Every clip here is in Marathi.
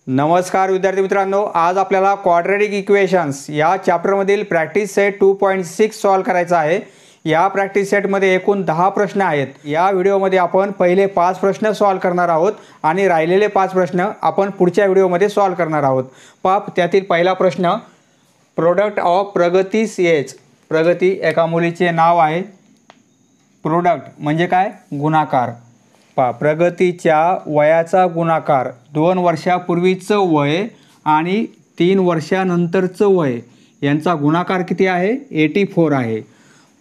नमस्कार विद्यार्थी मित्रांनो, आज आपल्याला क्वाड्रॅटिक इक्वेशन्स या चॅप्टरमधील प्रॅक्टिस सेट 2.6 सॉल्व करायचा आहे। या प्रॅक्टिस सेटमध्ये एकूण 10 प्रश्न आहेत। या व्हिडिओमध्ये आपण पहिले 5 प्रश्न सॉल्व करणार आहोत आणि राहिलेले 5 प्रश्न आपण पुढच्या व्हिडिओमध्ये सॉल्व करणार आहोत। त्यातील पहिला प्रश्न, प्रोडक्ट ऑफ प्रगतीस एज। प्रगती एका मुलीचे नाव आहे। प्रोडक्ट म्हणजे काय? गुणाकार। प्रगतीच्या वयाचा गुणाकार 2 वर्षापूर्वीचं वय आणि 3 वर्षानंतरचं वय यांचा गुणाकार किती आहे? 84 आहे।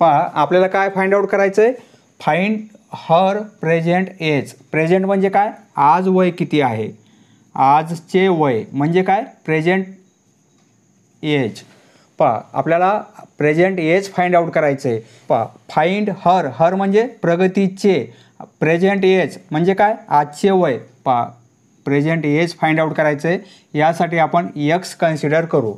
आपल्याला काय फाइंड आउट करायचं आहे? Find her present age. Present म्हणजे काय? आज वय किती आहे? आजचे वय म्हणजे काय? Present age. आपल्याला प्रेझेंट एज फाइंड आउट करायचं आहे। फाइंड हर, हर म्हणजे प्रगतीचे, प्रेझेंट एज म्हणजे काय? आजचे वय। प्रेझेंट एज फाइंड आउट करायचं आहे। यासाठी आपण एक्स कन्सिडर करू।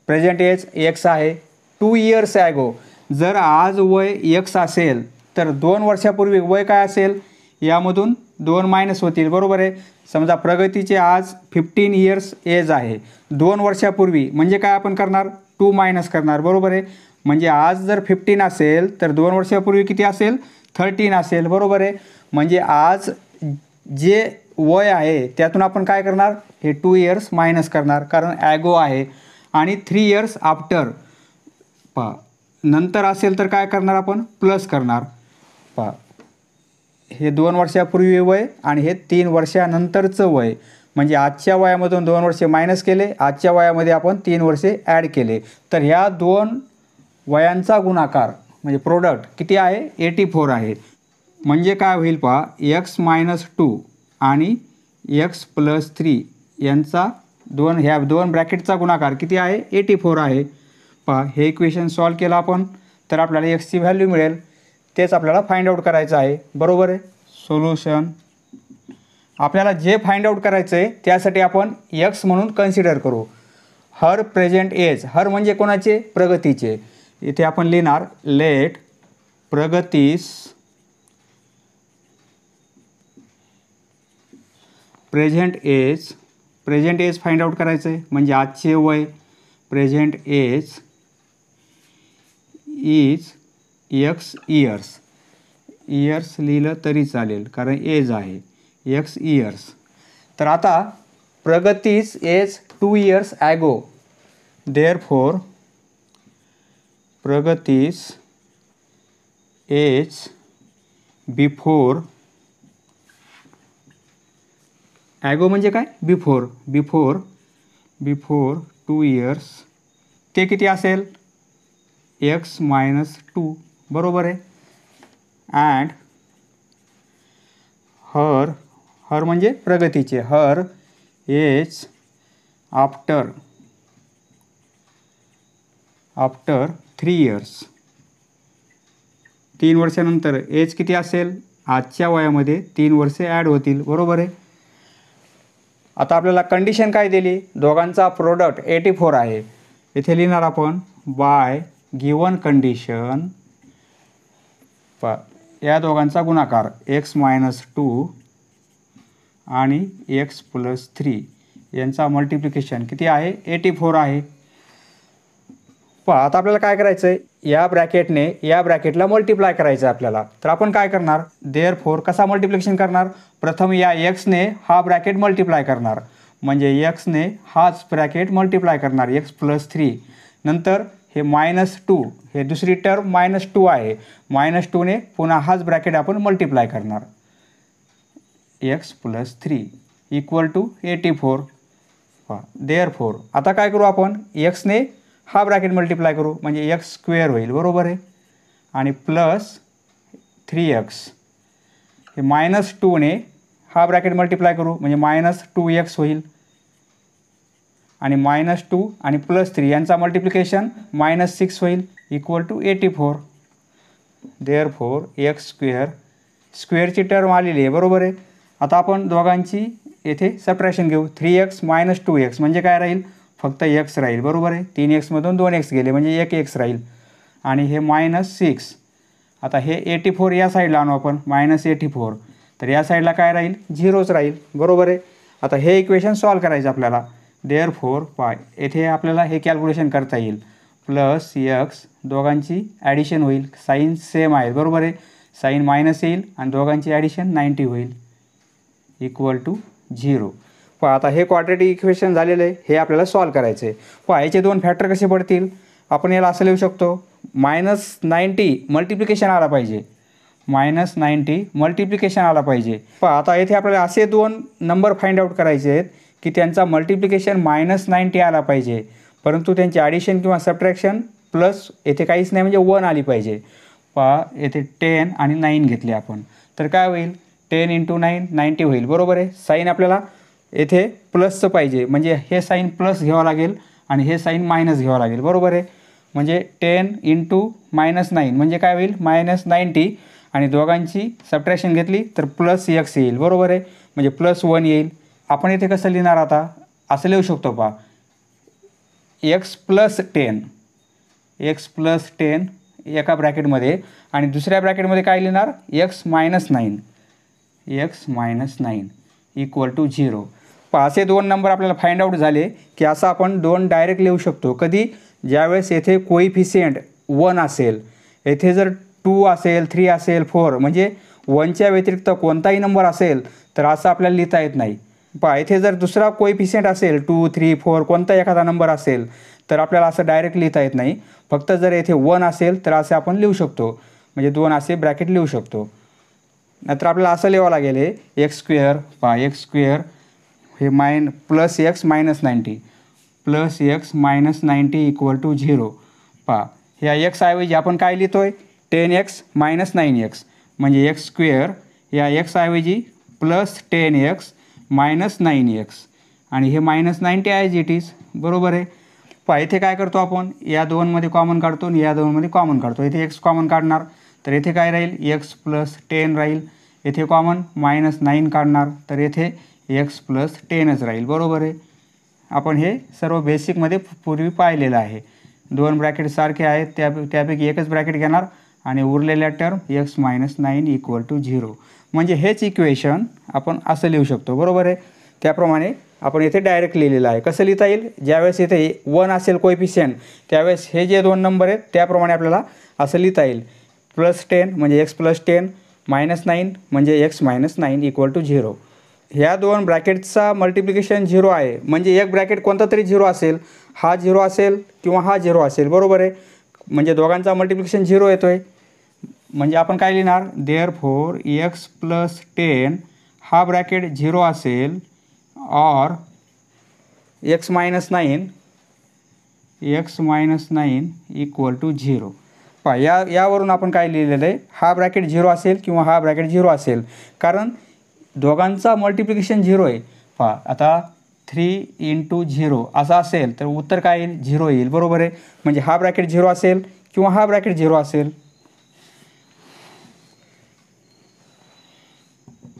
प्रेझेंट एज एक्स आहे। 2 इयर्स ॲगो, जर आज वय एक्स असेल तर 2 वर्षापूर्वी वय काय असेल? यामधून 2 मायनस होतील, बरोबर आहे। समजा प्रगतीचे आज 15 इयर्स एज आहे। 2 वर्षापूर्वी म्हणजे काय आपण करणार? 2 मायनस करणार, बरोबर आहे। म्हणजे आज जर 15 असेल तर 2 वर्षापूर्वी किती असेल? 13 असेल, बरोबर आहे। म्हणजे आज जे वय आहे त्यातून आपण काय करणार? हे 2 इयर्स मायनस करणार, कारण ॲगो आहे। आणि 3 इयर्स आफ्टर नंतर असेल तर काय करणार? आपण प्लस करणार। हे 2 वर्षापूर्वी वय आणि हे 3 वर्षानंतरचं वय, म्हणजे आजच्या वयामधून 2 वर्षे मायनस केले, आजच्या वयामध्ये आपण 3 वर्षे ॲड केले, तर ह्या 2 वयांचा गुणाकार म्हणजे प्रोडक्ट किती आहे? 84 आहे। म्हणजे काय होईल? एक्स मायनस 2 आणि एक्स प्लस 3 यांचा ह्या 2 ब्रॅकेटचा गुणाकार किती आहे? 84 आहे। हे इक्वेशन सॉल्व केलं आपण तर आपल्याला एक्सची व्हॅल्यू मिळेल। तेच आपल्याला फाइंड आउट करायचं आहे, बरोबर आहे। सोल्युशन, आपल्याला जे फाइंड आउट करायचं आहे त्यासाठी आपण एक्स म्हणून कन्सिडर करू। हर प्रेझेंट एज, हर म्हणजे कोणाचे? प्रगतीचे। इथे आपण लिहिणार let Pragati's present age. Present age find out करायचं आहे म्हणजे आजचे वय। Present age is x years. Years लिहिलं तरी चालेल कारण एज आहे। X years. तर आता Pragati's age 2 years ago, therefore Pragati's age before, ago म्हणजे काय? बिफोर। बिफोर 2 इयर्स ते किती असेल? एक्स मायनस 2, बरोबर आहे। अँड हर, हर म्हणजे प्रगतीचे, हर एज आफ्टर 3 इयर्स। 3 वर्षानंतर एज किती असेल? आजच्या वयामध्ये 3 वर्षे ॲड होतील, बरोबर आहे। आता आपल्याला कंडिशन काय दिली? दोघांचा प्रोडक्ट 84 आहे। इथे लिहिणार आपण बाय गिवन कंडिशन, या दोघांचा गुणाकार एक्स मायनस 2 आणि एक्स प्लस 3 यांचा मल्टिप्लिकेशन किती आहे? 84 आहे। आता आपल्याला काय करायचं आहे? या ब्रॅकेटने या ब्रॅकेटला मल्टिप्लाय करायचं आहे आपल्याला। तर आपण काय करणार? देअरफॉर कसा मल्टिप्लिकेशन करणार? प्रथम या एक्सने हा ब्रॅकेट मल्टिप्लाय करणार, म्हणजे एक्सने हाच ब्रॅकेट मल्टिप्लाय करणार, एक्स प्लस 3। नंतर हे मायनस 2, हे दुसरी टर्म मायनस 2 आहे, मायनस 2ने पुन्हा हाच ब्रॅकेट आपण मल्टिप्लाय करणार, x plus 3 equal to 84। Therefore आता काय करू आपण? एक्सने हा ब्रॅकेट मल्टिप्लाय करू म्हणजे एक्स स्क्वेअर होईल, बरोबर आहे। आणि प्लस 3x, हे मायनस 2ने हा ब्रॅकेट मल्टिप्लाय करू म्हणजे मायनस 2x होईल। आणि मायनस 2 आणि प्लस 3 यांचा मल्टिप्लिकेशन मायनस 6 होईल, equal to 84। Therefore x square, स्क्वेअरची टर्म आलेली आहे, बरोबर आहे। आता आपण दोघांची येथे सबट्रॅक्शन घेऊ। 3x मायनस 2x म्हणजे काय राहील? फक्त x राहील, बरोबर आहे। 3x मधून 2x गेले म्हणजे 1x राहील। आणि हे मायनस 6, आता हे 84 या साईडला आणू आपण, मायनस 84, तर या साईडला काय राहील? 0च राहील, बरोबर आहे। आता हे इक्वेशन सॉल्व करायचं आपल्याला. देअरफोर पाय येथे आपल्याला हे कॅल्क्युलेशन करता येईल. प्लस एक्स दोघांची ॲडिशन होईल, साईन सेम आहेत बरोबर आहे, साईन मायनस येईल आणि दोघांची ॲडिशन 90 होईल इक्वल टू 0. पहा आता हे क्वाड्रॅटिक इक्वेशन झालेलं आहे, हे आपल्याला सॉल्व करायचं आहे. पहा याचे दोन फॅक्टर कसे पडतील, आपण याला असं लिहू शकतो -90 मल्टिप्लिकेशन आला पाहिजे, -90 मल्टिप्लिकेशन आला पाहिजे. पहा आता येथे आपल्याला असे दोन नंबर फाइंड आउट करायचे आहेत की त्यांचा मल्टिप्लिकेशन -90 आला पाहिजे, परंतु त्यांची ॲडिशन किंवा सबट्रॅक्शन प्लस येथे काहीच नाही म्हणजे 1 आली पाहिजे. पहा येथे 10 आणि 9 घेतले आपण, तर काय होईल 10 × 9 90 होईल बरोबर आहे. साईन आपल्याला येथे प्लसचं पाहिजे, म्हणजे हे साईन प्लस घ्यावं लागेल आणि हे साईन मायनस घ्यावं लागेल बरोबर आहे. म्हणजे 10 × -9 म्हणजे काय होईल -90 आणि दोघांची सबट्रॅक्शन घेतली तर प्लस एक्स येईल बरोबर आहे, म्हणजे +1 येईल. आपण इथे कसं लिहिणार आता, असं लिहू शकतो पहा x + 10 x + 10 एका ब्रॅकेटमध्ये आणि दुसऱ्या ब्रॅकेटमध्ये काय लिहिणार x - 9 इक्वल टू 0. पहा असे दोन नंबर आपल्याला फाइंड आउट झाले की असं आपण दोन डायरेक्ट लिहू शकतो. कधी ज्यावेळेस येथे कोइफिशियंट 1 असेल, येथे जर 2 असेल 3 असेल 4 म्हणजे 1च्या व्यतिरिक्त कोणताही नंबर असेल तर असं आपल्याला लिहिता येत नाही. पहा येथे जर दुसरा कोइफिशियंट असेल 2 3 4 कोणता एखादा नंबर असेल तर आपल्याला असं डायरेक्ट लिहिता येत नाही. फक्त जर येथे 1 असेल तर असं आपण लिहू शकतो, म्हणजे 2 असे ब्रॅकेट लिहू शकतो. नंतर आपल्याला असं लिहावं लागेल x². पहा x² हे +x - 90 +x - 90 इक्वल टू 0. पहा ह्या x ऐवजी आपण काय लिहितो आहे 10x - 9x म्हणजे x² या x ऐवजी +10x - 9x आणि हे -90 ॲज इट इज बरोबर आहे. पहा इथे काय करतो आपण, या दोनमध्ये कॉमन काढतो आणि या दोनमध्ये कॉमन काढतो. इथे x कॉमन काढणार तर येथे काय राहील x + 10 राहील, येथे कॉमन -9 काढणार तर येथे x + 10च राहील बरोबर आहे. आपण हे सर्व बेसिकमध्ये पूर्वी पाहिलेलं आहे. दोन ब्रॅकेट सारखे आहेत, त्यापैकी एकच ब्रॅकेट घेणार आणि उरलेल्या टर्म x - 9 इक्वल टू 0. म्हणजे हेच इक्वेशन आपण असं लिहू शकतो बरोबर आहे. त्याप्रमाणे आपण येथे डायरेक्ट लिहिलेलं आहे. कसं लिहिता येईल, ज्यावेळेस येथे 1 असेल कोइफिशियंट त्यावेळेस हे जे दोन नंबर आहेत त्याप्रमाणे आपल्याला असं लिहिता येईल. +10 म्हणजे x + 10 -9 म्हणजे x - 9 इक्वल टू 0. ह्या दोन ब्रॅकेटचा मल्टिप्लिकेशन 0 आहे, म्हणजे एक ब्रॅकेट कोणता तरी 0 असेल, हा 0 असेल किंवा हा 0 असेल बरोबर आहे. म्हणजे दोघांचा मल्टिप्लिकेशन 0 येतो आहे, म्हणजे आपण काय लिहिणार देअरफोर x + 10 हा ब्रॅकेट 0 असेल और x - 9 इक्वल टू 0. पहा यावरून आपण काय लिहिलेलं आहे, हा ब्रॅकेट 0 असेल किंवा हा ब्रॅकेट 0 असेल, कारण दोघांचा मल्टिप्लिकेशन 0 आहे. पहा आता 3 × 0 असं असेल तर उत्तर काय येईल 0 येईल बरोबर आहे. म्हणजे हा ब्रॅकेट 0 असेल किंवा हा ब्रॅकेट 0 असेल.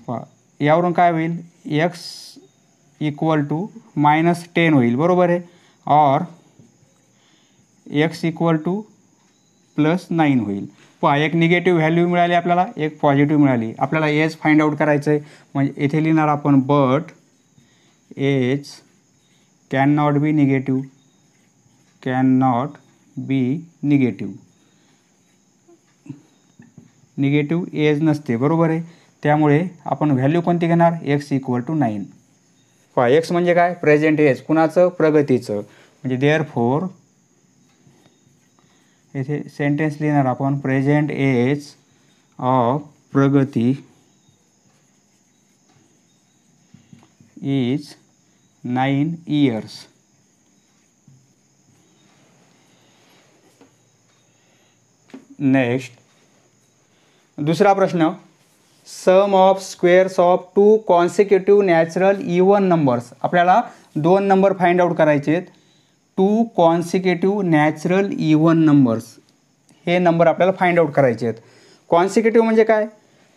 पहा यावरून काय होईल x इक्वल टू -10 होईल बरोबर आहे, और x इक्वल टू +9 होईल. पहा एक निगेटिव्ह व्हॅल्यू मिळाली आपल्याला, एक पॉझिटिव्ह मिळाली. आपल्याला एज फाइंड आउट करायचं आहे, म्हणजे येथे लिहिणार आपण but age can not be negative. Negative age नसते बरोबर आहे. त्यामुळे आपण व्हॅल्यू कोणती घेणार x इक्वल टू 9. पहा x म्हणजे काय प्रेझेंट एज, कुणाचं प्रगतीचं, म्हणजे देअरफोर येथे सेंटेन्स लिहिणार आपण present age of Pragati is 9 years. Next दुसरा प्रश्न, sum of squares of 2 consecutive natural even numbers. आपल्याला दोन नंबर फाइंड आउट करायचे आहेत. 2 कॉन्सिक्युटिव्ह नॅचरल इवन नंबर्स, हे नंबर आपल्याला फाइंड आउट करायचे आहेत. कॉन्सिक्युटिव्ह म्हणजे काय,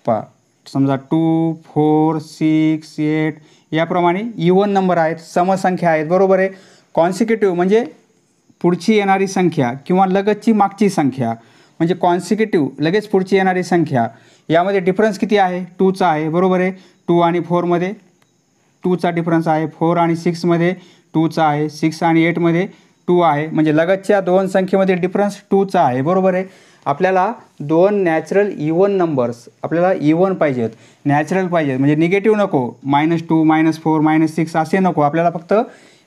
पहा समजा 2 4 6 8 याप्रमाणे इवन नंबर आहेत, समसंख्या आहेत बरोबर आहे. कॉन्सिक्युटिव्ह म्हणजे पुढची येणारी संख्या किंवा लगतची मागची संख्या, म्हणजे कॉन्सिक्युटिव्ह लगेच पुढची येणारी संख्या. यामध्ये डिफरन्स किती आहे 2चा आहे बरोबर आहे. 2 आणि 4 मध्ये 2चा डिफरन्स आहे. 4 आणि 6मध्ये 2चा आहे. 6 आणि 8मध्ये 2 आहे. म्हणजे लगतच्या दोन संख्येमध्ये डिफरन्स 2चा आहे. बरोबर आहे. आपल्याला दोन नॅचरल इवन नंबर्स आपल्याला इवन पाहिजेत, नॅचरल पाहिजेत, म्हणजे निगेटिव्ह नको. -2 -4 -6 असे नको. आपल्याला फक्त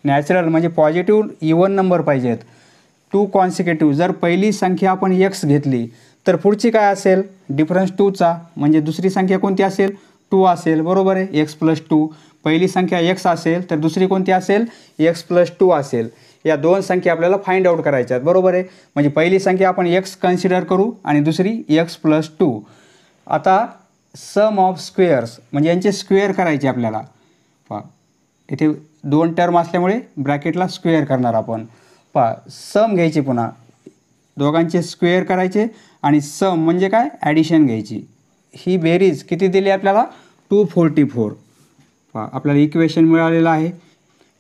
नॅचरल म्हणजे पॉझिटिव्ह इवन नंबर पाहिजेत. 2 कॉन्सिक्युटिव्ह. जर पहिली संख्या आपण x घेतली तर पुढची काय असेल? डिफरन्स 2चा. म्हणजे दुसरी संख्या कोणती असेल? 2 असेल. बरोबर आहे. x + 2. पहिली संख्या x असेल तर दुसरी कोणती असेल? x + 2 असेल. या दोन संख्या आपल्याला फाइंड आउट करायच्या आहेत. बरोबर आहे. म्हणजे पहिली संख्या आपण x कन्सिडर करू आणि दुसरी x + 2. आता सम ऑफ स्क्वेअर्स म्हणजे यांचे स्क्वेअर करायचे आपल्याला. पहा इथे 2 टर्म असल्यामुळे ब्रॅकेटला स्क्वेअर करणार आपण. पहा सम घ्यायची, पुन्हा दोघांचे स्क्वेअर करायचे आणि सम म्हणजे काय? ॲडिशन घ्यायची. ही बेरीज किती दिली आपल्याला? 244. पहा आपल्याला इक्वेशन मिळालेलं आहे.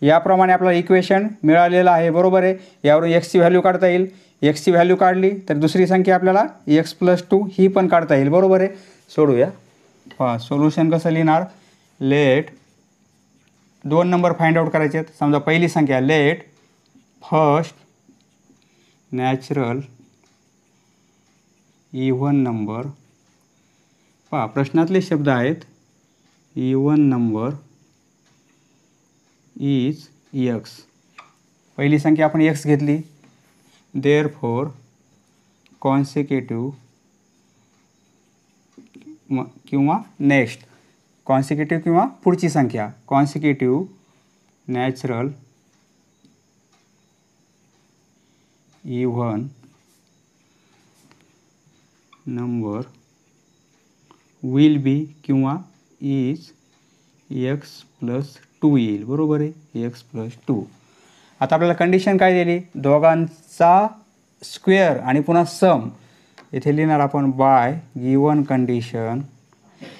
याप्रमाणे आपल्याला इक्वेशन मिळालेलं आहे. बरोबर आहे. यावरून x ची व्हॅल्यू काढता येईल. x ची व्हॅल्यू काढली तर दुसरी संख्या आपल्याला x + 2 ही पण काढता येईल. बरोबर आहे. सोडूया. पहा सोल्युशन कसं लिहिणार? लेट 2 नंबर फाइंड आउट करायचे आहेत. समजा पहिली संख्या let first natural even number. पहा प्रश्नातले शब्द आहेत. Even number is x. पहिली संख्या आपण x घेतली. देअरफॉर कॉन्सिक्युटिव्ह किंवा नेक्स्ट, कॉन्सिक्युटिव्ह किंवा पुढची संख्या, consecutive natural even number will be किंवा इज x + 2 येईल. बरोबर आहे. x + 2. आता आपल्याला कंडिशन काय दिली? दोघांचा स्क्वेअर आणि पुन्हा सम. इथे लिहिणार आपण बाय गिवन कंडिशन.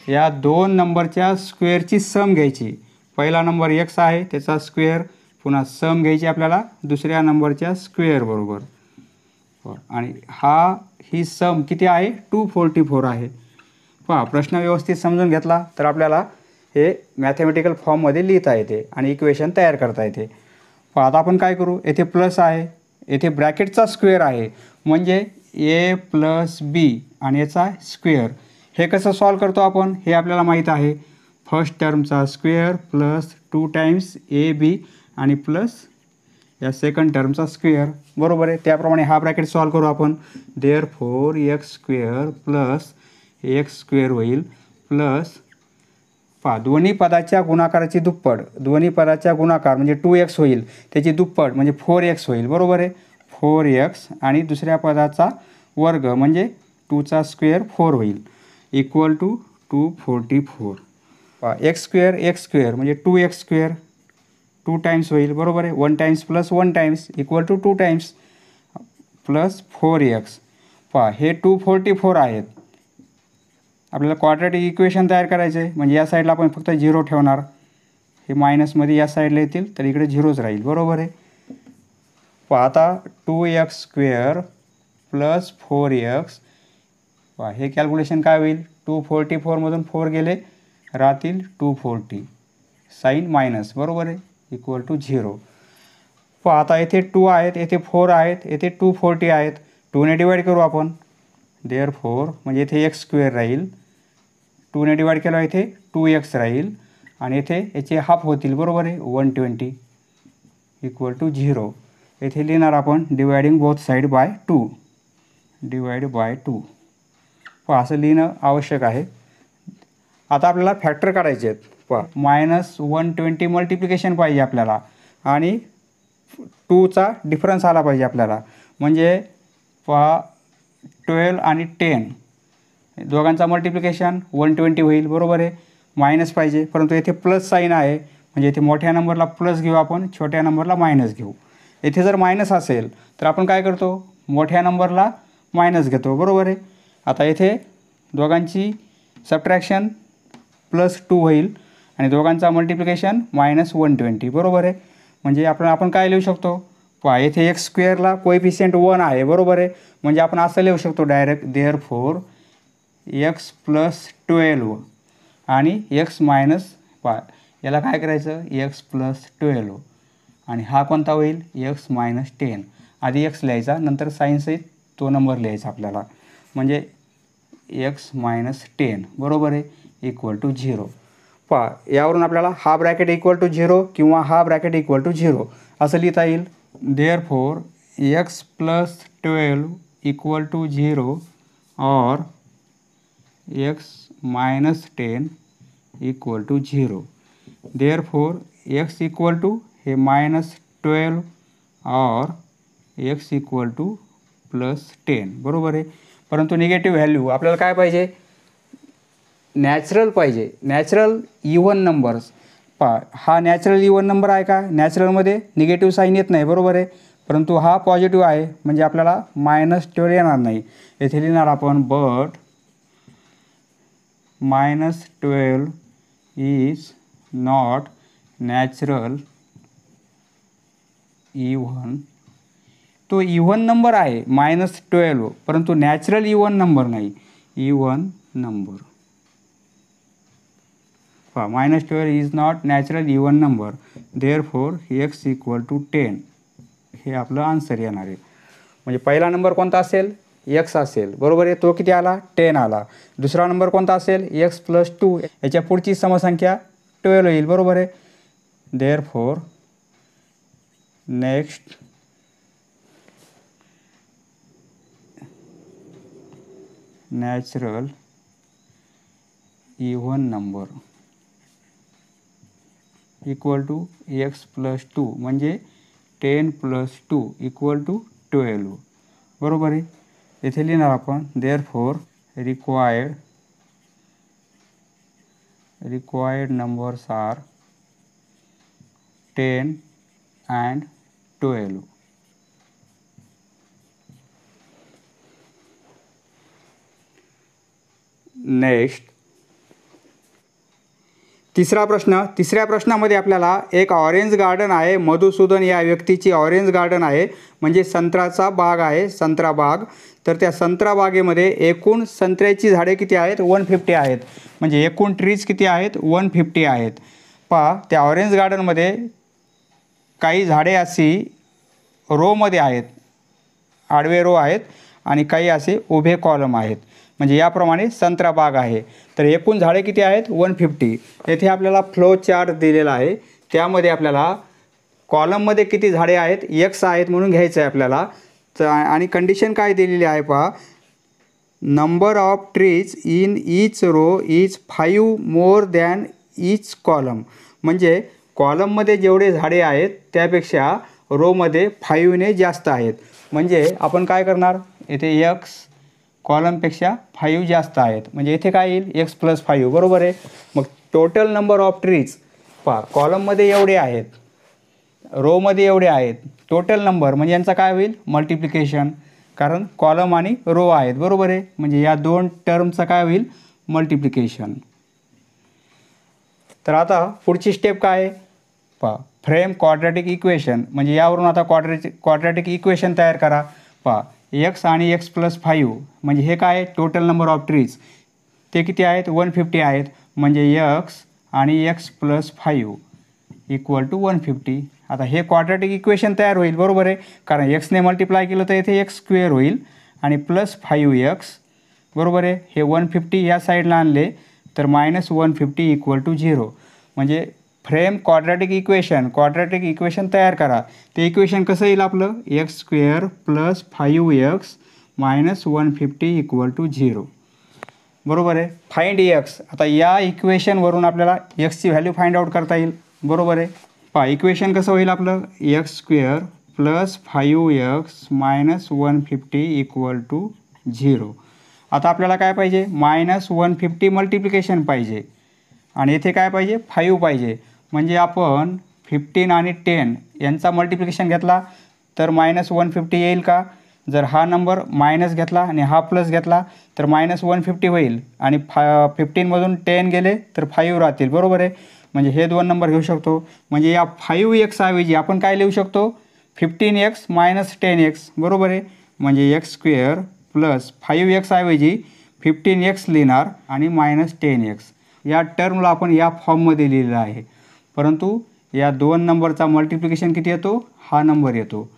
या दोन नंबरच्या स्क्वेअरची सम घ्यायची. पहिला नंबर x आहे त्याचा स्क्वेअर, पुन्हा सम घ्यायची आपल्याला दुसऱ्या नंबरच्या स्क्वेअर बरोबर. आणि ही सम किती आहे? 244 आहे. पहा प्रश्न व्यवस्थित समजून घेतला तर आपल्याला हे मॅथमॅटिकल फॉर्ममध्ये लिहिता येते आणि इक्वेशन तयार करता येते. पहा आता आपण काय करू? येथे प्लस आहे, येथे ब्रॅकेटचा स्क्वेअर आहे म्हणजे a + b आणि याचा स्क्वेअर. हे कसं सॉल्व करतो आपण? हे आपल्याला माहीत आहे. फर्स्ट टर्मचा स्क्वेअर प्लस 2 टाइम्स ab आणि प्लस या सेकंड टर्मचा स्क्वेअर. बरोबर आहे. त्याप्रमाणे हा ब्रॅकेट सॉल्व करू आपण. देअरफॉर x² प्लस x² होईल प्लस, पहा दोन्ही पदाच्या गुणाकाराची दुप्पट. दोन्ही पदाच्या गुणाकार म्हणजे 2x होईल, त्याची दुप्पट म्हणजे 4x होईल. बरोबर आहे. 4x आणि दुसऱ्या पदाचा वर्ग म्हणजे 2चा स्क्वेअर 4 होईल इक्वल टू 244. पहा x² म्हणजे 2x², 2 टाइम्स होईल. बरोबर आहे. 1 times plus 1 times equal to 2 times plus 4x. पहा हे 244 आहेत. आपल्याला क्वाड्रॅटिक इक्वेशन तयार करायचं आहे म्हणजे या साईडला आपण फक्त 0 ठेवणार. हे मायनसमध्ये या साईडला येतील तर इकडे 0च राहील. बरोबर आहे. पहा आता 2x² प्लस 4x. पहा हे कॅल्क्युलेशन काय होईल? 244मधून 4 गेले राहतील 240 साईन मायनस. बरोबर आहे. Equal to 0. पहा आता येथे 2 आहेत, येथे 4 आहेत, येथे 240 आहेत. 2ने डिवाईड करू आपण. देअरफॉर म्हणजे येथे x² राहील, 2ने डिवाईड केला इथे 2x राहील आणि येथे याचे हाफ होतील. बरोबर आहे. 120 इक्वल टू 0. येथे लिहिणार आपण dividing both side by 2. Divide by 2. पहा असं लिहिणं आवश्यक आहे. आता आपल्याला फॅक्टर काढायचे आहेत. पहा -120 मल्टिप्लिकेशन पाहिजे आपल्याला आणि 2चा डिफरन्स आला पाहिजे आपल्याला. म्हणजे पहा 12 आणि 10 दोघांचा मल्टिप्लिकेशन 120 होईल. बरोबर आहे. मायनस पाहिजे परंतु येथे प्लस साईन आहे म्हणजे येथे मोठ्या नंबरला प्लस घेऊ आपण, छोट्या नंबरला मायनस घेऊ. येथे जर मायनस असेल तर आपण काय करतो? मोठ्या नंबरला मायनस घेतो. बरोबर आहे. आता येथे दोघांची सबट्रॅक्शन +2 होईल आणि दोघांचा मल्टिप्लिकेशन -120. बरोबर आहे. म्हणजे आपण काय लिहू शकतो? पहा येथे x² कोएफिशियंट 1 आहे. बरोबर आहे. म्हणजे आपण असं लिहू शकतो डायरेक्ट. देअरफॉर x + 12 आणि x मायनस, पहा याला काय करायचं x + 12 आणि हा कोणता होईल x - 10. आधी x लिहायचा नंतर साईनसहित तो नंबर लिहायचा आपल्याला म्हणजे x - 10 बरोबर आहे इक्वल टू 0. पहा यावरून आपल्याला हा ब्रॅकेट इक्वल टू 0 किंवा हा ब्रॅकेट इक्वल टू 0 असं लिहिता येईल. देअरफॉर x + 12 इक्वल टू 0 और x - 10 equal to 0. Therefore x equal to हे -12 और x इक्वल टू +10 बरोबर आहे. परंतु निगेटिव्ह व्हॅल्यू आपल्याला काय पाहिजे नॅचरल पाहिजे, नॅचरल इव्हन नंबर्स. पहा हा नॅचरल इव्हन नंबर आहे का, नॅचरलमध्ये निगेटिव्ह साईन येत नाही बरोबर आहे, परंतु हा पॉझिटिव्ह आहे म्हणजे आपल्याला -12 येणार नाही. येथे लिहिणार आपण but -12 is not natural even. तो इव्हन नंबर आहे -12 परंतु नॅचरल इव्हन नंबर नाही, इव्हन नंबर. पहा -12 is not natural even number therefore x equal to 10 हे आपलं आन्सर येणार आहे. म्हणजे पहिला नंबर कोणता असेल x असेल बरोबर आहे, तो किती आला 10 आला. दुसरा नंबर कोणता असेल x + 2 याच्या पुढची समसंख्या 12 येईल बरोबर आहे. Therefore next natural even number equal to x + 2 म्हणजे 10 + 2 इक्वल टू 12 बरोबर आहे. येथे लिहिणार आपण therefore required numbers are 10 and 12. Next तिसरा प्रश्न. तिसऱ्या प्रश्नामध्ये आपल्याला एक ऑरेंज गार्डन आहे, मधुसूदन या व्यक्तीची ऑरेंज गार्डन आहे म्हणजे संत्र्याचा बाग आहे, संत्रा बाग. तर त्या संत्रा बागेमध्ये एकूण संत्र्याची झाडे किती आहेत 150 आहेत म्हणजे एकूण ट्रीज किती आहेत 150 आहेत. पहा त्या ऑरेंज गार्डनमध्ये काही झाडे अशी रोमध्ये आहेत, आडवे रो आहेत आणि काही असे उभे कॉलम आहेत म्हणजे याप्रमाणे संत्रा बाग आहे. तर एकूण झाडे किती आहेत 150. येथे आपल्याला फ्लो चार्ट दिलेला आहे, त्यामध्ये आपल्याला कॉलममध्ये किती झाडे आहेत x आहेत म्हणून घ्यायचं आहे आपल्याला. आणि कंडिशन काय दिलेली आहे पहा number of trees in each row is 5 more than each column. म्हणजे कॉलममध्ये जेवढे झाडे आहेत त्यापेक्षा रोमध्ये 5ने जास्त आहेत. म्हणजे आपण काय करणार येथे x कॉलमपेक्षा 5 जास्त आहेत म्हणजे इथे काय येईल x + 5 बरोबर आहे. मग टोटल नंबर ऑफ ट्रीज पहा कॉलममध्ये एवढे आहेत, रोमध्ये एवढे आहेत, टोटल नंबर म्हणजे यांचा काय होईल मल्टिप्लिकेशन, कारण कॉलम आणि रो आहेत बरोबर आहे. म्हणजे या दोन टर्मचं काय होईल मल्टिप्लिकेशन. तर आता पुढची स्टेप काय आहे पहा फ्रेम क्वाड्रॅटिक इक्वेशन. म्हणजे यावरून आता क्वाड्रॅटिक इक्वेशन तयार करा. पहा x आणि x + 5 म्हणजे हे काय टोटल नंबर ऑफ ट्रीज ते किती आहेत 150 आहेत म्हणजे x आणि x + 5 इक्वल टू 150. आता हे क्वाड्रॅटिक इक्वेशन तयार होईल बरोबर आहे, कारण x ने मल्टिप्लाय केलं तर इथे x² होईल आणि +5x बरोबर आहे. हे 150 या साईडला आणले तर -150 इक्वल टू 0. म्हणजे फ्रेम क्वाड्रॅटिक इक्वेशन तयार करा. ते इक्वेशन कसं येईल आपलं x² + 5x - 150 इक्वल टू 0 बरोबर आहे. Find x. आता या इक्वेशनवरून आपल्याला x ची व्हॅल्यू फाइंड आउट करता येईल बरोबर आहे. पहा इक्वेशन कसं होईल आपलं x² + 5x - 150 इक्वल टू 0. आता आपल्याला काय पाहिजे -150 मल्टिप्लिकेशन पाहिजे आणि इथे काय पाहिजे 5 पाहिजे. म्हणजे आपण 15 आणि 10 यांचा मल्टिप्लिकेशन घेतला तर -150 येईल का. जर हा नंबर मायनस घेतला आणि हा प्लस घेतला तर -150 होईल आणि 15मधून 10 गेले तर 5 राहतील बरोबर आहे. म्हणजे हे दोन नंबर घेऊ शकतो. म्हणजे या 5x ऐवजी आपण काय लिहू शकतो 15x - 10x बरोबर आहे. म्हणजे x² + 5x ऐवजी 15x लिहिणार आणि -10x. या टर्मला आपण या फॉर्ममध्ये लिहिलेलं आहे. परंतु या 2 नंबरचा मल्टिप्लिकेशन किती येतो, हा नंबर येतो,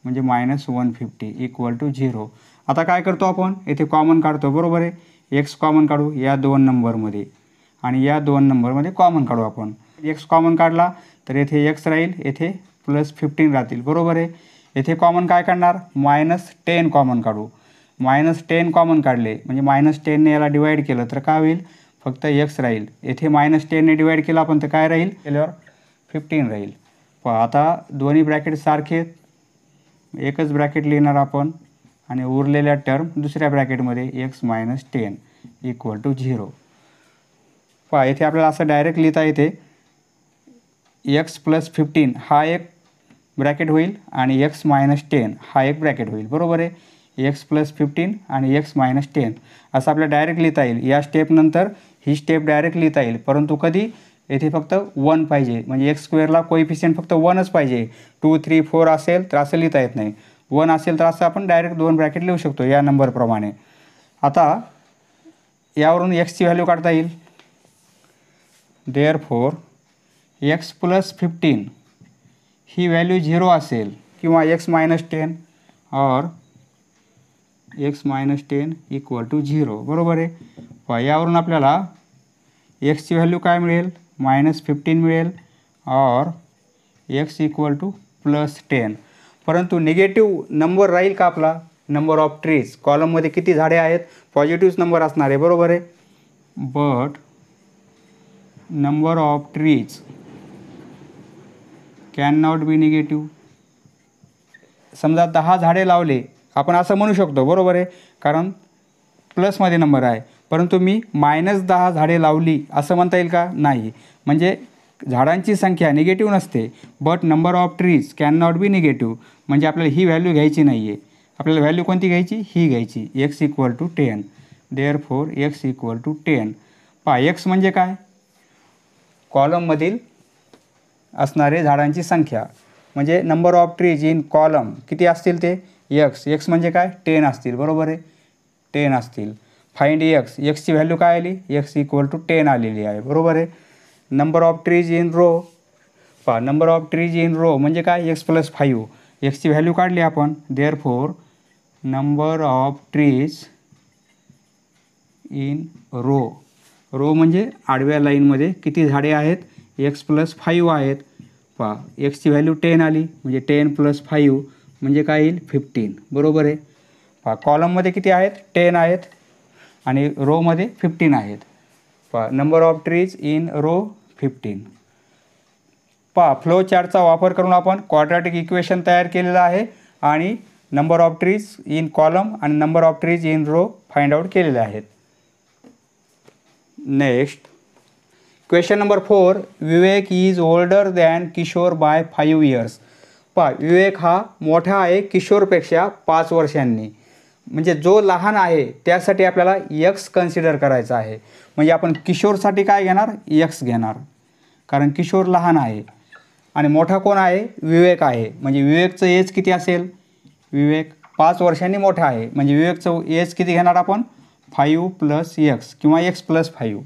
म्हणजे -150 = 0. आता काय करतो आपण, येथे कॉमन काढतो, बरोबर आहे. एक्स कॉमन काढू या 2 नंबरमध्ये आणि या 2 नंबरमध्ये कॉमन काढू आपण. एक्स कॉमन काढला तर येथे एक्स राहील, येथे +15 राहतील, बरोबर आहे. येथे कॉमन काय काढणार, -10 कॉमन काढू. -10 कॉमन काढले म्हणजे -10 ने याला डिवाईड केलं तर काय होईल, फक्त एक्स राहील. येथे -10 ने डिवाईड केलं आपण तर काय राहील, केल्यावर 15 राहील. आता दोन्ही ब्रॅकेट सारखे, एकच ब्रॅकेट लिहिणार आपण आणि उरलेल्या टर्म दुसऱ्या ब्रॅकेटमध्ये x - 10 = 0. येथे आपल्याला असं डायरेक्ट लिहिता येते, x + 15 हा एक ब्रॅकेट होईल आणि x - 10 हा एक ब्रॅकेट होईल, बरोबर आहे. x + 15 आणि x - 10 असं आपल्याला डायरेक्ट लिहिता येईल. या स्टेपनंतर ही स्टेप डायरेक्ट लिहिता येईल, परंतु कधी, येथे फक्त 1 पाहिजे, म्हणजे x² कोएफिशियंट फक्त 1च पाहिजे. 2, 3, 4 असेल तर असं लिहिता येत नाही. 1 असेल तर असं आपण डायरेक्ट 2 ब्रॅकेट लिहू शकतो या नंबरप्रमाणे. आता यावरून x ची व्हॅल्यू काढता येईल. देअरफॉर x + 15 ही व्हॅल्यू 0 असेल किंवा x - 10 और x - 10 = 0, बरोबर आहे. यावरून आपल्याला x ची व्हॅल्यू काय मिळेल, -15 मिळेल और x = +10. परंतु निगेटिव्ह नंबर राहील का आपला, नंबर ऑफ ट्रीज. कॉलममध्ये किती झाडे आहेत, पॉझिटिव्ह नंबर असणार आहे, बरोबर आहे. But number of trees can not be negative. समजा 10 झाडे लावले आपण असं म्हणू शकतो, बरोबर आहे, कारण प्लसमध्ये नंबर आहे. परंतु मी -10 झाडे लावली असं म्हणता येईल का, नाही. म्हणजे झाडांची संख्या निगेटिव्ह नसते, but number of trees can not be negative. म्हणजे आपल्याला ही व्हॅल्यू घ्यायची नाही आहे. आपल्याला व्हॅल्यू कोणती घ्यायची, ही घ्यायची, x = 10. Therefore x = 10. x म्हणजे काय, कॉलममधील असणारे झाडांची संख्या, म्हणजे number of trees in column किती असतील ते x म्हणजे काय, 10 असतील, बरोबर आहे, 10 असतील. फाइंड x ची व्हॅल्यू काय आली, x = 10 आलेली आहे, बरोबर आहे. Number of trees in row, number of trees in row म्हणजे काय, x + 5. x ची व्हॅल्यू काढली आपण. Therefore number of trees in row म्हणजे आडव्या लाईनमध्ये किती झाडे आहेत, x + 5 आहेत. x ची व्हॅल्यू 10 आली म्हणजे 10 + 5 म्हणजे काय येईल, 15, बरोबर आहे. कॉलममध्ये किती आहेत, 10 आहेत आणि रोमध्ये 15 आहेत. Number of trees in row 15. Flow चार्टचा वापर करून आपण क्वाड्रॅटिक इक्वेशन तयार केलेलं आहे आणि number of trees in column आणि number of trees in row find out केलेले आहेत. Next question number 4. Vivek is older than Kishore by 5 years. Vivek हा मोठा आहे किशोरपेक्षा 5 वर्षांनी. म्हणजे जो लहान आहे त्यासाठी आपल्याला x कन्सिडर करायचा आहे. म्हणजे आपण किशोरसाठी काय घेणार, x घेणार, कारण किशोर लहान आहे आणि मोठा कोण आहे, विवेक आहे. म्हणजे विवेकचं एज किती असेल, विवेक 5 वर्षांनी मोठा आहे, म्हणजे विवेकचं एज किती घेणार आपण, 5 + x किंवा x + 5,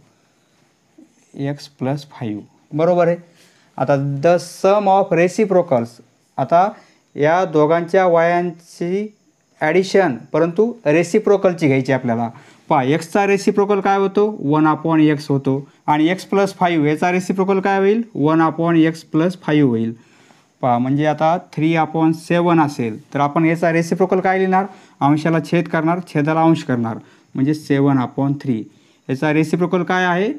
x + 5, बरोबर आहे. आता द सम ऑफ रेसिप्रोकल्स, आता या दोघांच्या वयांची ॲडिशन, परंतु रेसिप्रोकलची घ्यायची आपल्याला. एक्सचा रेसिप्रोकल काय होतो, 1/x होतो आणि x + 5 याचा रेसिप्रोकल काय होईल, 1/x + 5 होईल. म्हणजे आता 3/7 असेल तर आपण याचा रेसिप्रोकल काय लिहिणार, अंशाला छेद करणार, छेदाला अंश करणार, म्हणजे 7/3. याचा रेसिप्रोकल काय आहे,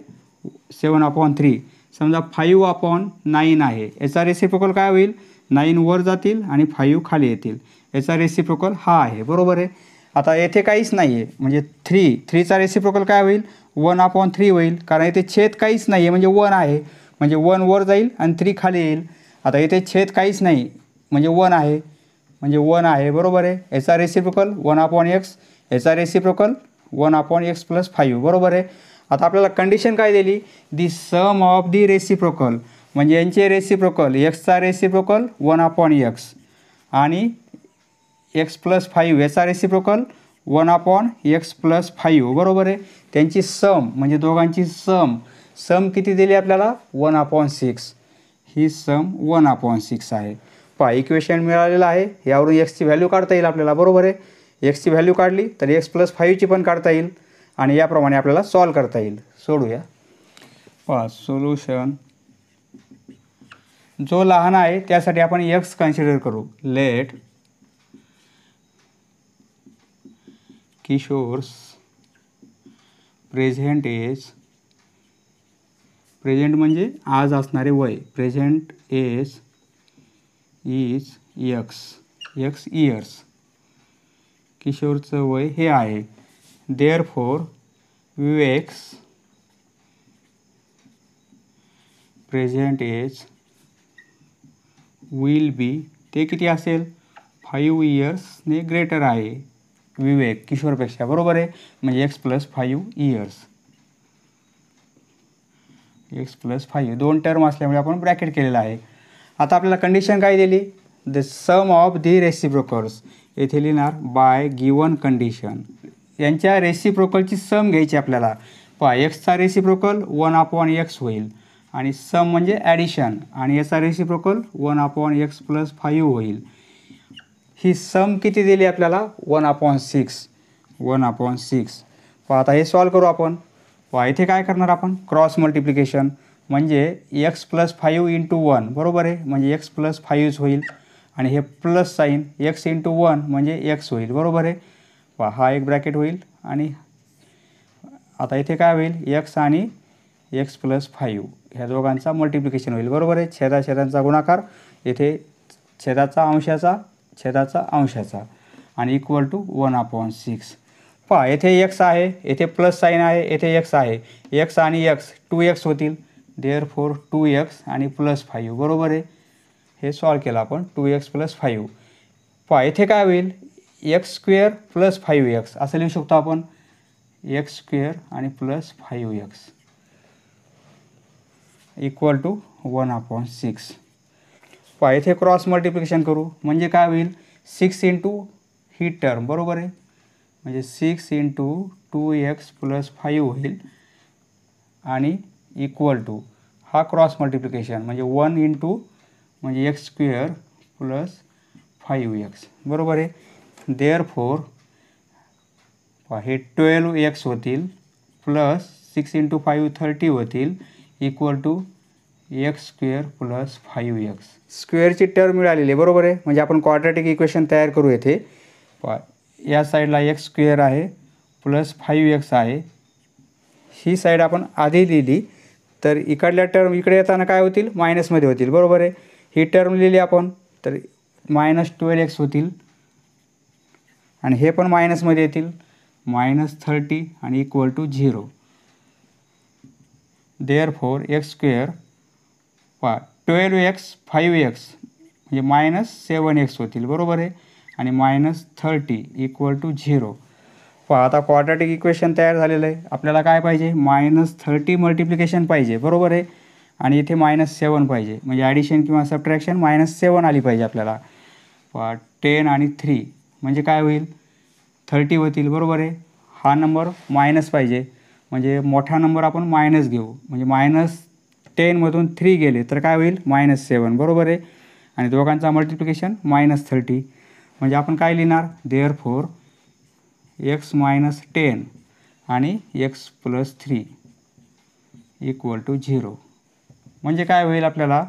7/3. समजा 5/9 आहे, याचा रेसिप्रोकल काय होईल, 9 वर जातील आणि 5 खाली येतील. याचा रेसिप्रोकल हा आहे, बरोबर आहे. आता येथे काहीच नाही आहे, म्हणजे 3चा रेसिप्रोकल काय होईल, 1/3 होईल, कारण येथे छेद काहीच नाही आहे, म्हणजे 1 आहे, म्हणजे 1 वर जाईल आणि 3 खाली येईल. आता येथे छेद काहीच नाही म्हणजे 1 आहे, म्हणजे 1 आहे, बरोबर आहे. याचा रेसिप्रोकल 1/x, याचा रेसिप्रोकल 1/x + 5, बरोबर आहे. आता आपल्याला कंडिशन काय दिली, दी सम ऑफ दी रेसिप्रोकल, म्हणजे यांचे रेसिप्रोकल, एक्सचा रेसिप्रोकल 1/x आणि x + 5 याचा रेसिप्रोकल 1/x + 5, बरोबर आहे. त्यांची सम म्हणजे दोघांची सम किती दिली आपल्याला, 1/6. ही सम 1/6 आहे. पहा इक्वेशन मिळालेलं आहे. यावरून एक्सची व्हॅल्यू काढता येईल आपल्याला, बरोबर आहे. एक्सची व्हॅल्यू काढली तर एक्स प्लस 5ची पण काढता येईल आणि याप्रमाणे आपल्याला सॉल्व करता येईल. सोडूया. पहा सोल्युशन जो लहान आहे त्यासाठी आपण एक्स कन्सिडर करू. Let Kishore's present age, present म्हणजे आज असणारे वय, present age is x years. किशोरचं वय हे आहे. Therefore Vivek's present age will be, ते किती असेल 5 इयर्सने ग्रेटर आहे विवेक किशोरपेक्षा, बरोबर आहे. म्हणजे x plus 5 years, x plus 5 दोन टर्म असल्यामुळे आपण ब्रॅकेट केलेलं आहे. आता आपल्याला कंडिशन काय दिली, the sum of the reciprocals, येथे लिहिणार बाय गिवन कंडिशन. यांच्या रेसिप्रोकलची सम घ्यायची आपल्याला. पहा एक्सचा रेसिप्रोकल 1/x होईल आणि सम म्हणजे ॲडिशन, आणि याचा रेसिप्रोकल 1/x प्लस 5 होईल. ही सम किती दिली आपल्याला 1/6. पहा आता हे सॉल्व करू आपण. पहा इथे काय करणार आपण, क्रॉस मल्टिप्लिकेशन, म्हणजे एक्स प्लस 5 इंटू 1, बरोबर आहे. म्हणजे एक्स प्लस 5 होईल आणि हे प्लस साईन एक्स इंटू 1 म्हणजे एक्स होईल, बरोबर आहे. पहा हा एक ब्रॅकेट होईल आणि आता इथे काय होईल, एक्स आणि एक्स प्लस 5 ह्या दोघांचा मल्टिप्लिकेशन होईल, बरोबर आहे. छेदाछेदांचा गुणाकार, येथे छेदाचा अंशाचा आणि इक्वल टू 1/6. पहा येथे एक्स आहे, येथे प्लस साईन आहे, येथे एक्स आहे. एक्स आणि एक्स 2x होतील. देअरफॉर 2x आणि प्लस 5, बरोबर आहे. हे सॉल्व केलं आपण 2x प्लस 5. पहा येथे काय होईल, एक्स स्क्वेअर प्लस 5x असं लिहू शकतो आपण. एक्स स्क्वेअर आणि प्लस 5x इक्वल टू 1/6. पहा येथे क्रॉस मल्टिप्लिकेशन करू, म्हणजे काय होईल 6 इंटू ही टर्म, बरोबर आहे. म्हणजे 6 इंटू 2x प्लस 5 होईल आणि इक्वल टू हा क्रॉस मल्टिप्लिकेशन म्हणजे 1 इंटू म्हणजे एक्स स्क्वेअर प्लस 5x, बरोबर आहे. देअरफॉर हे 12x होतील प्लस 6 इंटू 5 30 होतील equal to x square plus 5x. स्क्वेअरची टर्म मिळालेली आहे, बरोबर आहे. म्हणजे आपण क्वाड्रॅटिक इक्वेशन तयार करू. येथे या साईडला एक्स स्क्वेअर आहे प्लस 5x आहे. ही साईड आपण आधी लिहिली तर इकडल्या टर्म इकडे येताना काय होतील, मायनसमध्ये होतील, बरोबर आहे. ही टर्म लिहिली आपण तर -12x होतील आणि हे पण मायनसमध्ये येतील -30 आणि equal to 0. Therefore x square 12x 5x म्हणजे -7x होतील, बरोबर आहे. आणि -30 इक्वल टू 0. पहा आता क्वाड्रॅटिक इक्वेशन तयार झालेलं आहे. आपल्याला काय पाहिजे, -30 मल्टिप्लिकेशन पाहिजे, बरोबर आहे. आणि इथे -7 पाहिजे, म्हणजे ॲडिशन किंवा सबट्रॅक्शन -7 आली पाहिजे आपल्याला. पहा 10 आणि 3 म्हणजे काय होईल 30 होतील, बरोबर आहे. हा नंबर मायनस पाहिजे, म्हणजे मोठा नंबर आपण मायनस घेऊ. म्हणजे -10मधून 3 गेले तर काय होईल -7, बरोबर आहे. आणि दोघांचा मल्टिप्लिकेशन -30 म्हणजे आपण काय लिहिणार, देअरफॉर x - 10 आणि x प्लस 3 इक्वल टू 0. म्हणजे काय होईल आपल्याला,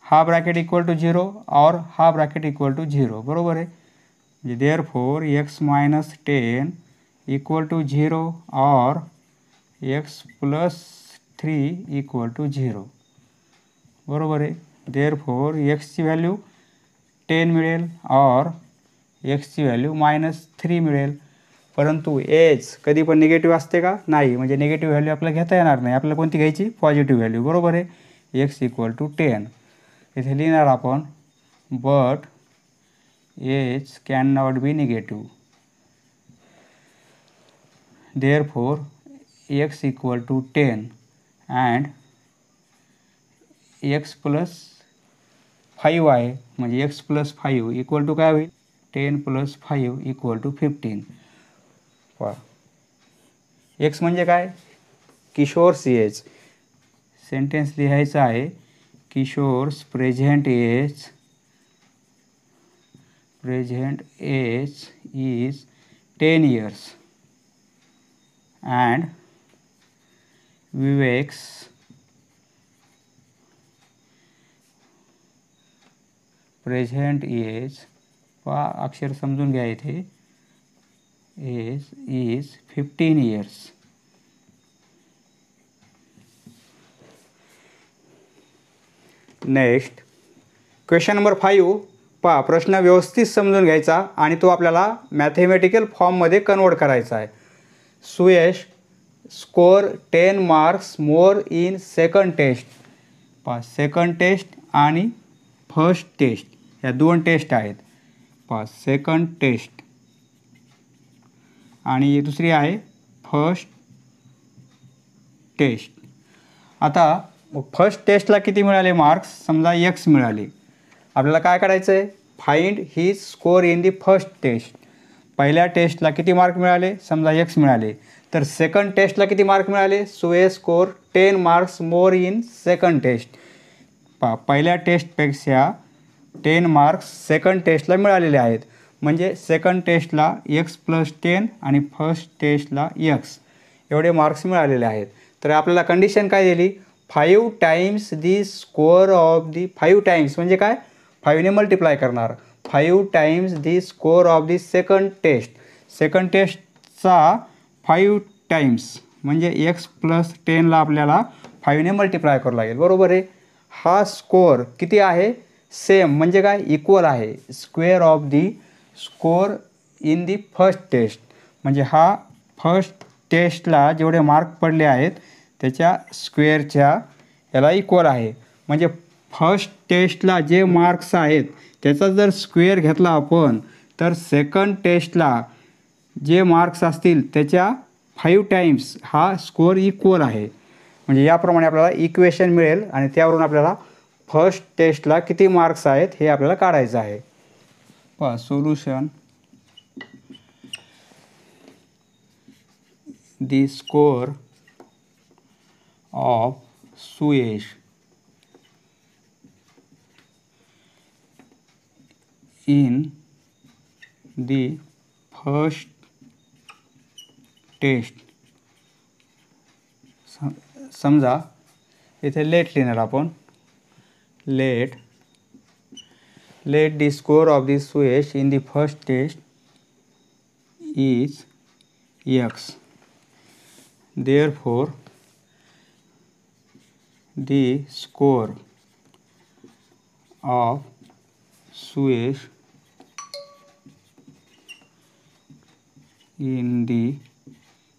हा ब्रॅकेट इक्वल टू 0 और हा ब्रॅकेट इक्वल टू 0, बरोबर आहे. म्हणजे देअरफॉर x - 10 इक्वल टू 0 और x प्लस 3 इक्वल टू 0, बरोबर आहे. देअरफॉर एक्सची व्हॅल्यू 10 मिळेल और एक्सची व्हॅल्यू -3 मिळेल. परंतु एज कधी पण निगेटिव्ह असते का, नाही. म्हणजे निगेटिव्ह व्हॅल्यू आपल्याला घेता येणार नाही. आपल्याला कोणती घ्यायची, पॉझिटिव्ह व्हॅल्यू, बरोबर आहे. एक्स इक्वल टू 10 इथे लिहिणार आपण, but age can not be negative. Therefore x equal to 10 and x plus 5 आहे. म्हणजे एक्स प्लस 5 इक्वल टू काय होईल, 10 प्लस 5 इक्वल टू 15. पहा एक्स म्हणजे काय, किशोर्स एज. सेंटेन्स लिहायचं आहे Kishore's present age is 10 years and Vivek's present age, अक्षर समजून घ्या इथे, age is 15 years. Next question number 5. पहा, प्रश्न व्यवस्थित समजून घ्यायचा आणि तो आपल्याला मॅथेमॅटिकल फॉर्ममध्ये कन्वर्ट करायचा आहे. Suyash score 10 marks more in second test. पहा, सेकंड टेस्ट आणि फर्स्ट टेस्ट ह्या दोन टेस्ट आहेत. पहा, सेकंड टेस्ट आणि दुसरी आहे फर्स्ट टेस्ट. आता फर्स्ट टेस्टला किती मिळाले मार्क्स, समजा एक्स मिळाले. आपल्याला काय करायचं आहे, find his score in the first test. पहिल्या टेस्टला किती मार्क मिळाले, समजा एक्स मिळाले. तर सेकंड टेस्टला किती मार्क मिळाले, so a score 10 marks more in second test. पहिल्या टेस्टपेक्षा 10 मार्क्स सेकंड टेस्टला मिळालेले आहेत. म्हणजे सेकंड टेस्टला एक्स प्लस 10 आणि फर्स्ट टेस्टला एक्स एवढे मार्क्स मिळालेले आहेत. तर आपल्याला कंडिशन काय दिली, 5 times the score of the, 5 times म्हणजे काय, 5ने मल्टिप्लाय करणार, 5 times the score of the second test. Second टेस्टचा 5 टाइम्स म्हणजे एक्स प्लस 10ला आपल्याला 5ने मल्टिप्लाय करावं लागेल. बरोबर आहे. हा स्कोअर किती आहे, सेम म्हणजे काय, इक्वल आहे. Square of the score in the first test म्हणजे हा फर्स्ट टेस्टला जेवढे मार्क पडले आहेत त्याच्या स्क्वेअरच्या याला इक्वल आहे. म्हणजे फर्स्ट टेस्टला जे मार्क्स आहेत त्याचा जर स्क्वेअर घेतला आपण तर सेकंड टेस्टला जे मार्क्स असतील त्याच्या 5 टाइम्स हा स्कोअर इक्वल आहे. म्हणजे याप्रमाणे आपल्याला इक्वेशन मिळेल आणि त्यावरून आपल्याला फर्स्ट टेस्टला किती मार्क्स आहेत हे आपल्याला काढायचं आहे. पहा, solution, the score of Suyash in the first test. समजा इथे लेट लिहिणार आपण, let the score of the Suyash in the first test is x. Therefore, the score of Suyesh in the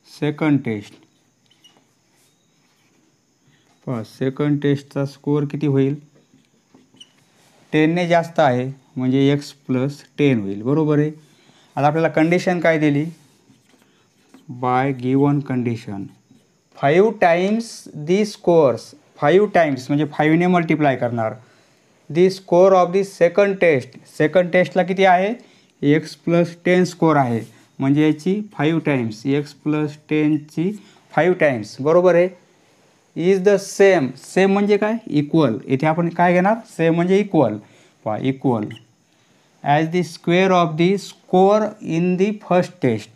second test. Second टेस्टचा स्कोअर किती होईल, 10ने जास्त आहे म्हणजे एक्स प्लस 10 होईल. बरोबर आहे. आता आपल्याला कंडिशन काय दिली, by given condition 5 times the scores, 5 times म्हणजे 5ने मल्टिप्लाय करणार, the score of the second test. Second टेस्टला किती आहे, एक्स प्लस 10 स्कोअर आहे म्हणजे याची 5 टाइम्स, एक्स प्लस 10ची 5 टाइम्स. बरोबर आहे. इज द सेम, सेम म्हणजे काय, इक्वल. इथे आपण काय घेणार, सेम म्हणजे इक्वल. पहा, equal as the square of the score in the first test.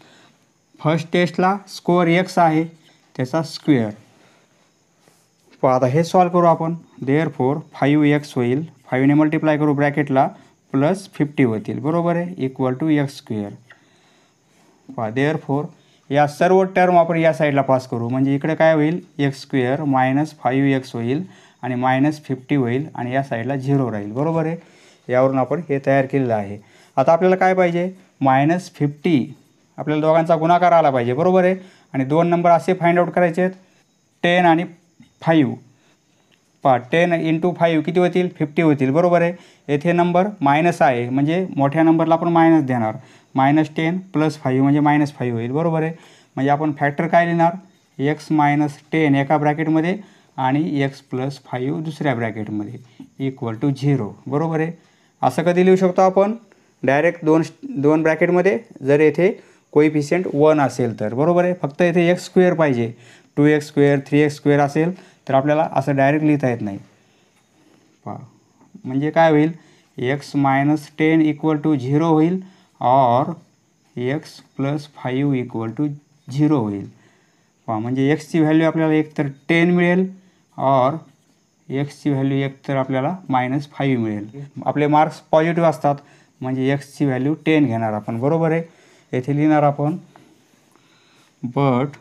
First टेस्टला स्कोअर एक्स आहे त्याचा स्क्वेअर. पहा, आता हे सॉल्व करू आपण. देअरफॉर 5x होईल, 5ने मल्टिप्लाय करू ब्रॅकेटला, प्लस 50 होतील. बरोबर आहे, इक्वल टू एक्स स्क्वेअर. पहा, देअरफॉर या सर्व टर्म आपण या साईडला पास करू म्हणजे इकडे काय होईल, एक्स स्क्वेअर मायनस 5x होईल आणि मायनस 50 होईल आणि या साईडला 0 राहील. बरोबर आहे. यावरून आपण हे तयार केलेलं आहे. आता आपल्याला काय पाहिजे, -50 आपल्याला दोघांचा गुणाकार आला पाहिजे. बरोबर आहे. आणि दोन नंबर असे फाइंड आउट करायचे आहेत, 10 आणि 5. पहा, 10 × 5 किती होतील, 50 होतील. बरोबर आहे. येथे नंबर मायनस आहे म्हणजे मोठ्या नंबरला आपण मायनस देणार, -10 + 5 म्हणजे -5 होईल. बरोबर आहे. म्हणजे आपण फॅक्टर काय लिहिणार, x - 10 एका ब्रॅकेटमध्ये आणि x + 5 दुसऱ्या ब्रॅकेटमध्ये इक्वल टू 0. बरोबर आहे. असं कधी लिहू शकतो आपण, डायरेक्ट दोन ब्रॅकेटमध्ये जर येथे कोइफिशियंट 1 असेल तर. बरोबर आहे. फक्त येथे एक्स स्क्वेअर पाहिजे, 2x², 3x² असेल तर आपल्याला असं डायरेक्ट लिहिता येत नाही. पहा म्हणजे काय होईल, x मायनस 10 इक्वल टू 0 होईल और x प्लस 5 इक्वल टू 0 होईल. पहा म्हणजे एक्सची व्हॅल्यू आपल्याला एक तर 10 मिळेल और एक्सची व्हॅल्यू एक तर आपल्याला -5 मिळेल. आपले मार्क्स पॉझिटिव्ह असतात म्हणजे एक्सची व्हॅल्यू 10 घेणार आपण, बरोबर आहे. येथे लिहिणार आपण but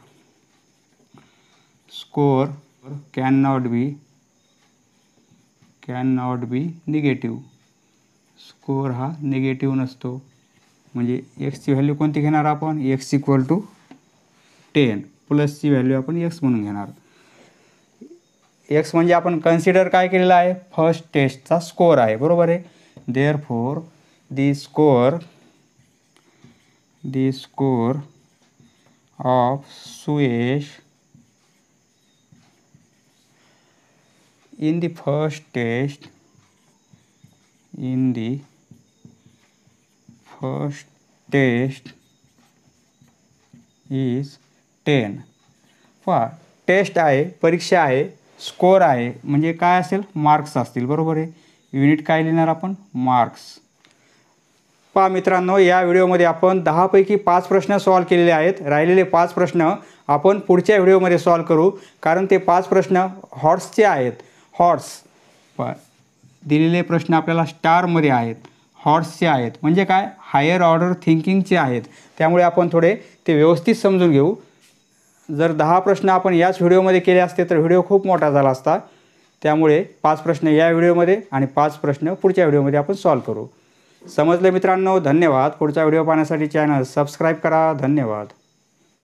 score can not be negative. Score हा निगेटिव्ह नसतो म्हणजे एक्सची व्हॅल्यू कोणती घेणार आपण, एक्स इक्वल टू 10 प्लसची व्हॅल्यू आपण एक्स म्हणून घेणार. एक्स म्हणजे आपण कन्सिडर काय केलेलं आहे, फर्स्ट टेस्टचा स्कोअर आहे, बरोबर आहे. Therefore the score of Suyash in the first test is 10. पहा टेस्ट आहे, परीक्षा आहे, स्कोर आहे म्हणजे काय असेल, मार्क्स असतील, बरोबर आहे. युनिट काय लिहिणार आपण, मार्क्स. पहा मित्रांनो, या व्हिडिओमध्ये आपण 10 पैकी 5 प्रश्न सॉल्व केलेले आहेत. राहिलेले 5 प्रश्न आपण पुढच्या व्हिडिओमध्ये सॉल्व करू, कारण ते 5 प्रश्न हॉर्सचे आहेत. हॉर्स पहा दिलेले प्रश्न आपल्याला स्टारमध्ये आहेत, हॉर्सचे आहेत म्हणजे काय, हायर ऑर्डर थिंकिंगचे आहेत. त्यामुळे आपण थोडे ते व्यवस्थित समजून घेऊ. जर 10 प्रश्न आपण याच व्हिडिओमध्ये केले असते तर व्हिडिओ खूप मोठा झाला असता. त्यामुळे 5 प्रश्न या व्हिडिओमध्ये आणि 5 प्रश्न पुढच्या व्हिडिओमध्ये आपण सॉल्व करू. समजले मित्रांनो, धन्यवाद. पुढचा व्हिडिओ पाहण्यासाठी चॅनल सबस्क्राईब करा. धन्यवाद.